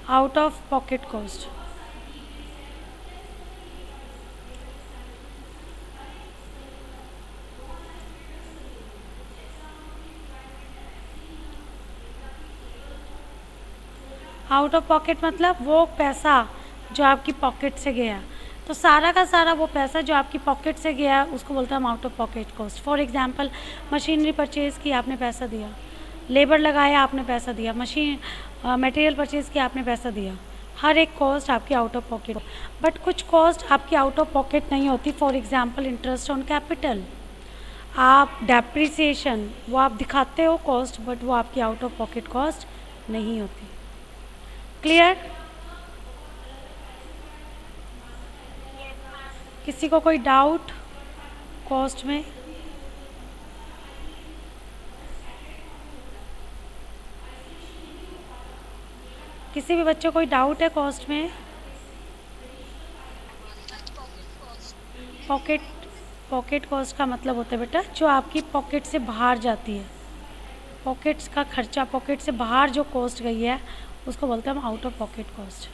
Out of pocket cost. Out of pocket मतलब वो पैसा जो आपकी पॉकेट से गया, तो सारा का सारा वो पैसा जो आपकी पॉकेट से गया उसको बोलते हैं हम out of pocket cost. For example, machinery purchase की, आपने पैसा दिया, लेबर लगाया, आपने पैसा दिया, मशीन मटेरियल परचेज़ किया, आपने पैसा दिया, हर एक कॉस्ट आपकी आउट ऑफ पॉकेट। बट कुछ कॉस्ट आपकी आउट ऑफ पॉकेट नहीं होती। For example, interest on capital, आप डेप्रिसिएशन, वो आप दिखाते हो कॉस्ट, बट वो आपकी आउट ऑफ पॉकेट कॉस्ट नहीं होती। क्लियर? किसी को कोई डाउट कॉस्ट में? किसी भी बच्चे को कोई डाउट है कॉस्ट में? पॉकेट पॉकेट कॉस्ट का मतलब होता है बेटा जो आपकी पॉकेट से बाहर जाती है, पॉकेट्स का खर्चा, पॉकेट से बाहर जो कॉस्ट गई है उसको बोलते हैं हम out of pocket cost.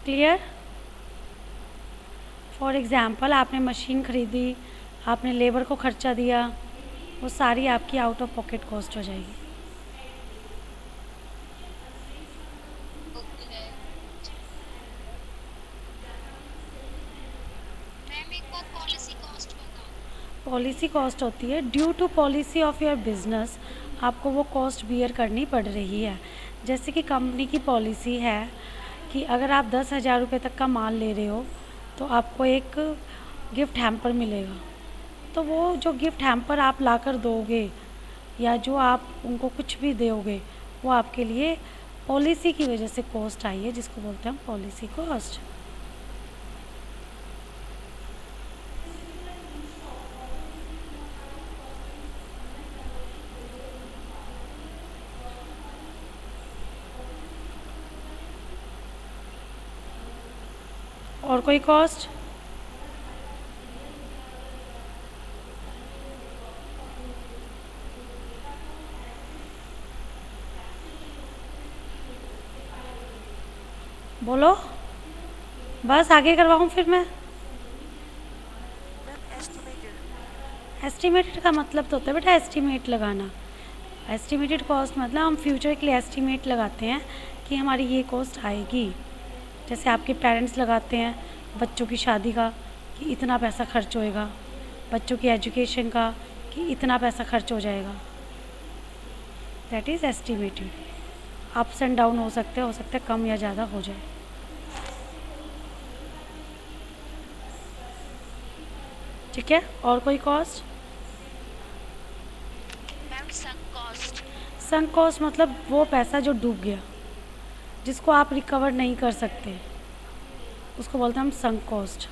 Clear? For example, आपने मशीन खरीदी, आपने लेबर को खर्चा दिया, वो सारी आपकी आउट ऑफ पॉकेट कॉस्ट हो जाएगी। पॉलिसी कॉस्ट होती है due to policy of your business, आपको वो कॉस्ट बियर करनी पड़ रही है। जैसे कि कंपनी की पॉलिसी है कि अगर आप 10,000 रुपये तक का माल ले रहे हो तो आपको एक गिफ्ट हैम्पर मिलेगा। तो वो जो गिफ्ट हैम्पर आप लाकर दोगे या जो आप उनको कुछ भी दोगे वो आपके लिए पॉलिसी की वजह से कॉस्ट आई है, जिसको बोलते हैं हम पॉलिसी कॉस्ट। और कोई कॉस्ट? बोलो, बस आगे करवाऊँ फिर मैं? एस्टिमेटेड का मतलब तो होता है बेटा एस्टिमेट लगाना। एस्टिमेटेड कॉस्ट मतलब हम फ्यूचर के लिए एस्टिमेट लगाते हैं कि हमारी ये कॉस्ट आएगी। जैसे आपके पेरेंट्स लगाते हैं बच्चों की शादी का कि इतना पैसा खर्च होएगा, बच्चों की एजुकेशन का कि इतना पैसा खर्च हो जाएगा, that is estimated. Ups and down हो सकते हैं कम या ज़्यादा हो जाए। ठीक है, और कोई कॉस्ट? संक कॉस्ट मतलब वो पैसा जो डूब गया, जिसको आप रिकवर नहीं कर सकते, उसको बोलते हैं हम संक कॉस्ट।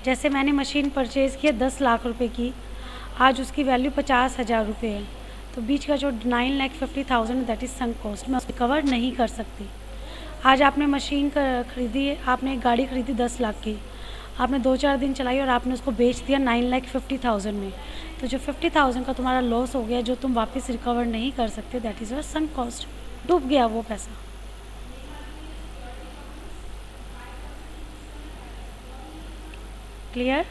जैसे मैंने मशीन परचेज़ की है 10 लाख रुपए की, आज उसकी वैल्यू 50,000 रुपये है, तो बीच का जो 9,50,000 दैट इज़ संक कॉस्ट, मैं उसको रिकवर नहीं कर सकती। आज आपने मशीन खरीदी, आपने एक गाड़ी खरीदी 10 लाख की, आपने 2-4 दिन चलाई और आपने उसको बेच दिया 9,50,000 में, तो जो 50,000 का तुम्हारा लॉस हो गया जो तुम वापस रिकवर नहीं कर सकते, that is your sunk cost. डूब गया वो पैसा। क्लियर?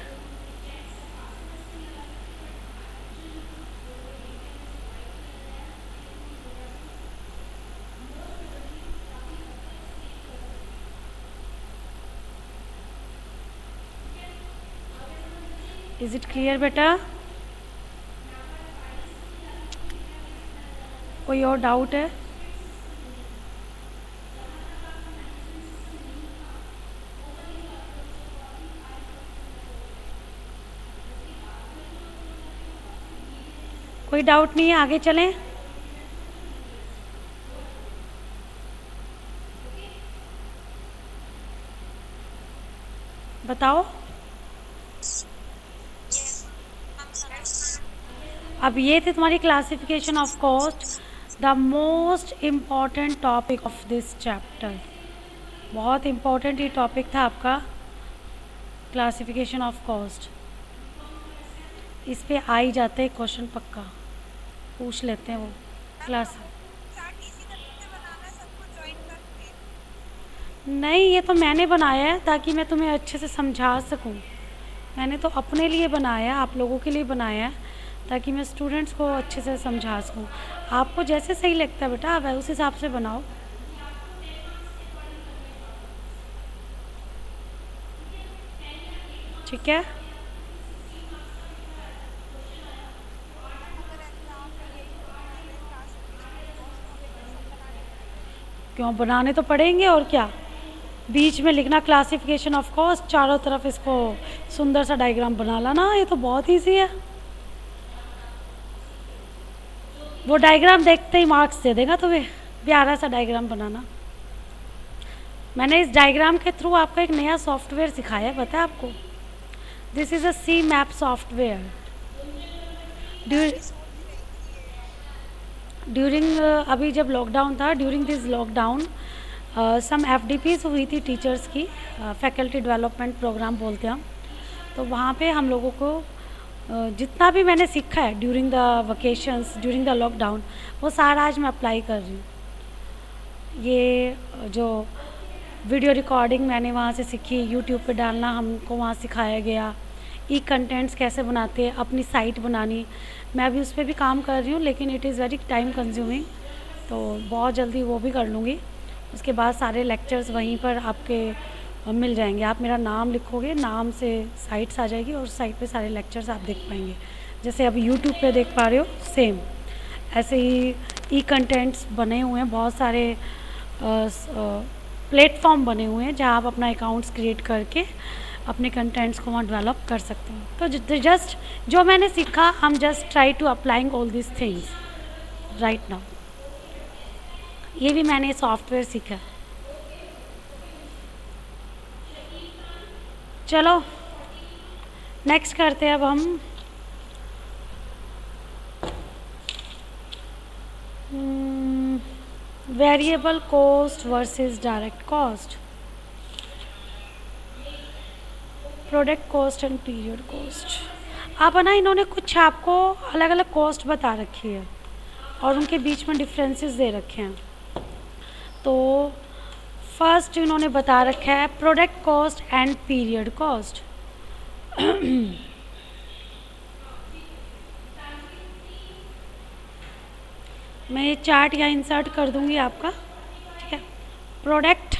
इज़ इट क्लियर बेटा? कोई और डाउट है? कोई डाउट नहीं है, आगे चलें? बताओ। अब ये थे तुम्हारी classification of cost, the most important topic of this chapter. बहुत इम्पॉर्टेंट ये टॉपिक था आपका, क्लासिफिकेशन ऑफ कॉस्ट। इस पे आ ही जाते हैं क्वेश्चन, पक्का पूछ लेते हैं वो मैम क्लास। तो चार्ट इसी तरीके से बनाना है सबको ज्वाइन करके? नहीं, ये तो मैंने बनाया है ताकि मैं तुम्हें अच्छे से समझा सकूं। मैंने तो अपने लिए बनाया है, आप लोगों के लिए बनाया है, ताकि मैं स्टूडेंट्स को अच्छे से समझा सकूं। आपको जैसे सही लगता है बेटा, आप उस हिसाब से बनाओ। ठीक है। मैम अगर एग्जाम में यही पूछ ले क्लासिफिकेशन ऑफ कॉस्ट तो हमें फिर सब बनाने पड़ेंगे? क्यों, बनाने तो पड़ेंगे और क्या। बीच में लिखना क्लासिफिकेशन ऑफ कॉस्ट, चारों तरफ इसको सुंदर सा डायग्राम बना लाना, ये तो बहुत ईजी है। वो डायग्राम देखते ही मार्क्स दे देगा तुम्हें, प्यारा सा डायग्राम बनाना। मैंने इस डायग्राम के थ्रू आपको एक नया सॉफ्टवेयर सिखाया है, पता है आपको? This is a C map software. मैं भी सोच रही थी ये वाला। ड्यूरिंग अभी जब लॉकडाउन था, ड्यूरिंग दिस लॉकडाउन सम एफडीपीज हुई थी टीचर्स की, फैकल्टी डेवलपमेंट प्रोग्राम बोलते हैं हम। तो वहाँ पे हम लोगों को जितना भी मैंने सीखा है during the vacations, during the lockdown, वो सारा आज मैं अप्लाई कर रही हूँ। ये जो वीडियो रिकॉर्डिंग मैंने वहाँ से सीखी, यूट्यूब पे डालना हमको वहाँ सिखाया गया। ई कंटेंट्स कैसे बनाते हैं, अपनी साइट बनानी, मैं अभी उस पर भी काम कर रही हूँ, लेकिन it is very time consuming, तो बहुत जल्दी वो भी कर लूँगी। उसके बाद सारे लेक्चर्स वहीं पर आपके मिल जाएंगे। आप मेरा नाम लिखोगे, नाम से साइट्स आ जाएगी और साइट पे सारे लेक्चर्स आप देख पाएंगे। जैसे अभी यूट्यूब पे देख पा रहे हो, सेम ऐसे ही ई कंटेंट्स बने हुए हैं, बहुत सारे प्लेटफॉर्म बने हुए हैं जहाँ आप अपना अकाउंट्स क्रिएट करके अपने कंटेंट्स को वहाँ डेवलप कर सकते हैं। तो जस्ट जो मैंने सीखा, हम just try to applying all this things right now. ये भी मैंने सॉफ्टवेयर सीखा। चलो नेक्स्ट करते हैं अब हम variable cost versus direct cost, product cost and period cost. अब है ना, इन्होंने कुछ आपको अलग अलग कॉस्ट बता रखी है और उनके बीच में डिफरेंसेस दे रखे हैं। तो फर्स्ट इन्होंने बता रखा है product cost and period cost. मैं ये चार्ट यहाँ इंसर्ट कर दूंगी आपका, ठीक है। Product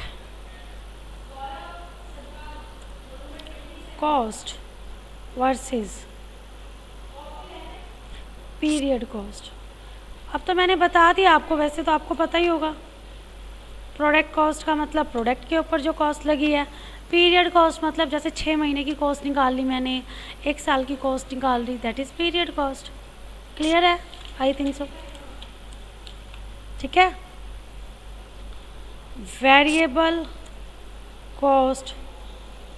cost versus period cost. अब तो मैंने बता दिया आपको, वैसे तो आपको पता ही होगा। प्रोडक्ट कॉस्ट का मतलब प्रोडक्ट के ऊपर जो कॉस्ट लगी है। पीरियड कॉस्ट मतलब जैसे 6 महीने की कॉस्ट निकाल ली मैंने, 1 साल की कॉस्ट निकाल ली, that is period cost. Clear है? I think so. ठीक है। Variable cost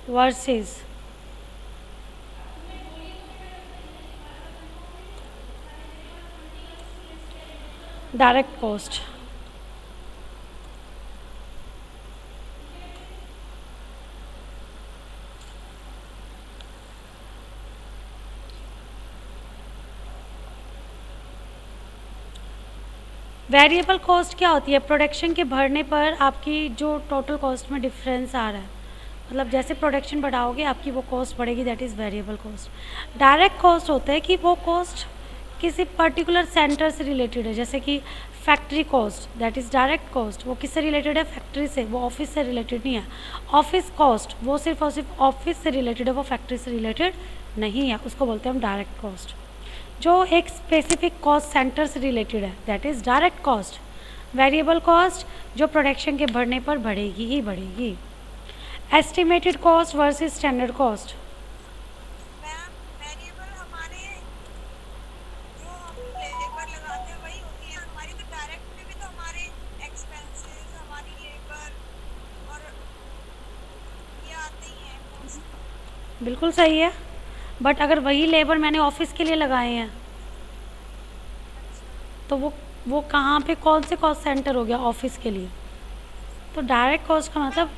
versus direct cost. Variable cost क्या होती है? प्रोडक्शन के बढ़ने पर आपकी जो टोटल कॉस्ट में डिफरेंस आ रहा है, मतलब जैसे प्रोडक्शन बढ़ाओगे आपकी वो कॉस्ट बढ़ेगी, that is variable cost. Direct cost होता है कि वो कॉस्ट किसी पर्टिकुलर सेंटर से रिलेटेड है, जैसे कि factory cost, that is direct cost. वो किससे रिलेटेड है? फैक्ट्री से, वो ऑफिस से रिलेटेड नहीं है। ऑफिस कॉस्ट वो सिर्फ और सिर्फ ऑफिस से रिलेटेड है, वो फैक्ट्री से रिलेटेड नहीं है, उसको बोलते हैं हम डायरेक्ट कॉस्ट। जो एक स्पेसिफिक कॉस्ट सेंटर से रिलेटेड है, that is direct cost. Variable cost जो प्रोडक्शन के बढ़ने पर बढ़ेगी ही बढ़ेगी। Estimated cost versus standard cost. Ma'am variable हमारे जो हम लेबर लगाते हैं वही होती है हमारी, तो डायरेक्ट में भी तो हमारे एक्सपेंसेस, हमारी लेबर और ये आते ही हैं कॉस्ट। बिल्कुल सही है, बट अगर वही लेबर मैंने ऑफिस के लिए लगाए हैं अच्छा। तो वो कहाँ पे, कौन से कॉस्ट सेंटर हो गया ऑफिस के लिए? तो डायरेक्ट कॉस्ट का मतलब